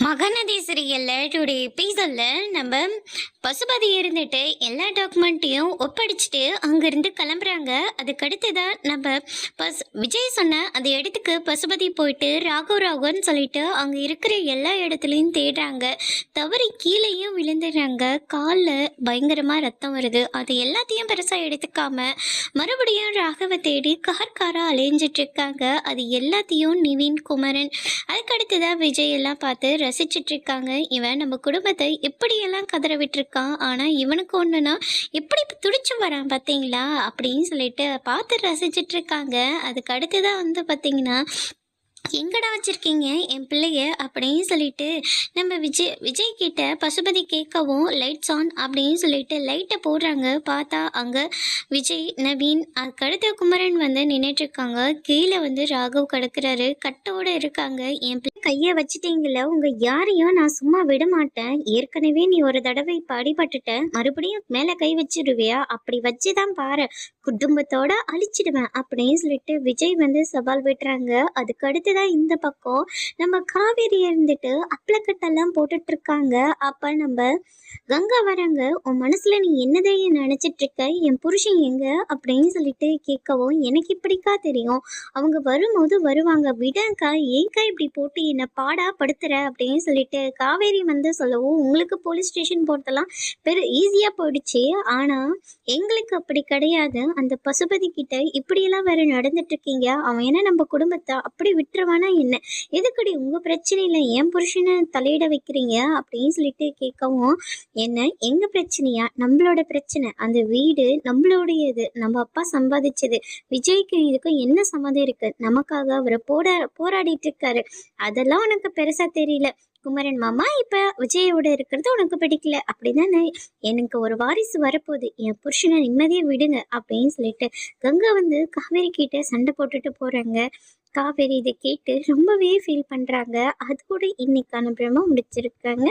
மகநதி சீரியல்ல டுடே எபிசோட்ல நம்ம பசுபதி இருந்துட்டு எல்லா டாக்குமெண்ட்டையும் ஒப்படைச்சிட்டு அங்கிருந்து கிளம்புறாங்க. அதுக்கடுத்துதான் நம்ம விஜய் சொன்ன அந்த இடத்துக்கு பசுபதி போயிட்டு ராகவன்னு சொல்லிட்டு அங்க இருக்கிற எல்லா இடத்துலையும் தேடுறாங்க. தவறி கீழேயும் விழுந்துடுறாங்க. காலில் பயங்கரமா ரத்தம் வருது. அது எல்லாத்தையும் பெருசா எடுத்துக்காம மறுபடியும் ராகவை தேடி காரா அலைஞ்சிட்டு இருக்காங்க. அது எல்லாத்தையும் நிவின், குமரன், அதுக்கடுத்துதான் விஜய் எல்லாம் பார்த்து ரசிச்சுட்டு இருக்காங்க. இவன் நம்ம குடும்பத்தை எப்படியெல்லாம் கதற விட்டுருக்கான், ஆனா இவனுக்கு ஒண்ணுன்னா எப்படி துடிச்சு வரான் பார்த்தீங்களா அப்படின்னு சொல்லிட்டு பார்த்து ரசிச்சுட்டு இருக்காங்க. அதுக்கு அடுத்துதான் வந்து பார்த்தீங்கன்னா, எங்கடா வச்சிருக்கீங்க என் பிள்ளைய அப்படின்னு சொல்லிட்டு நம்ம விஜய் கிட்ட பசுபதி கேட்கவும் லைட்ஸ் ஆன் அப்படின்னு சொல்லிட்டு லைட்டை போடுறாங்க. பார்த்தா அங்கே விஜய், நவீன், அதுக்கடுத்த குமரன் வந்து நின்றுட்டு இருக்காங்க. கீழே வந்து ராகவ் கிடக்குறாரு, கட்டோடு இருக்காங்க. என் பிள்ளை கையை வச்சுட்டீங்கள, உங்கள் யாரையும் நான் சும்மா விட மாட்டேன். ஏற்கனவே நீ ஒரு தடவை படிபட்டுட்ட, மறுபடியும் மேலே கை வச்சிருவியா? அப்படி வச்சுதான் பாரு, குடும்பத்தோட அழிச்சிடுவேன் அப்படின்னு சொல்லிட்டு விஜய் வந்து சவால் விட்டுறாங்க. அதுக்கு அடுத்துதான் இந்த பக்கம் நம்ம காவேரி இருந்துட்டு அப்ளக்கட்டெல்லாம் போட்டுட்டு இருக்காங்க. அப்ப நம்ம கங்கா வராங்க. உன் மனசுல நீ என்னதையும் நினைச்சிட்டு இருக்க, என் புருஷன் எங்க அப்படின்னு சொல்லிட்டு கேட்கவும், எனக்கு இப்படிக்கா தெரியும், அவங்க வரும்போது வருவாங்க, விடக்கா, ஏன்க்கா இப்படி போட்டு என்னை பாடா படுத்துற அப்படின்னு சொல்லிட்டு காவேரி வந்து சொல்லவும், உங்களுக்கு போலீஸ் ஸ்டேஷன் போறதெல்லாம் ஈஸியா போயிடுச்சு, ஆனா எங்களுக்கு அப்படி கிடையாது. அந்த பசுபதி கிட்ட இப்படியெல்லாம் வேற நடந்துட்டு இருக்கீங்க. அவன் என்ன நம்ம குடும்பத்தை அப்படி விட்டுருவானா என்ன? எதுக்கடி உங்க பிரச்சனையில என் புருஷனை தலையிட வைக்கிறீங்க அப்படின்னு சொல்லிட்டு கேட்கவும், என்ன எங்க பிரச்சனையா? நம்மளோட பிரச்சனை, அந்த வீடு நம்மளுடையது, நம்ம அப்பா சம்பாதிச்சது. விஜய்க்கு இதுக்கும் என்ன சம்மதம் இருக்கு? நமக்காக அவரை போராடிட்டு இருக்காரு. அதெல்லாம் உனக்கு பெருசா தெரியல. குமரன் மாமா இப்ப விஜயோட இருக்கிறது உனக்கு பிடிக்கல அப்படிதானே? எனக்கு ஒரு வாரிசு வரப்போகுது, என் புருஷனை நிம்மதியை விடுங்க அப்படின்னு சொல்லிட்டு கங்கா வந்து காவேரி கிட்ட சண்டை போட்டுட்டு போறாங்க. காவேரி இதை கேட்டு ரொம்பவே ஃபீல் பண்றாங்க. அதோட இன்னைக்கான பிரம முடிச்சிருக்காங்க.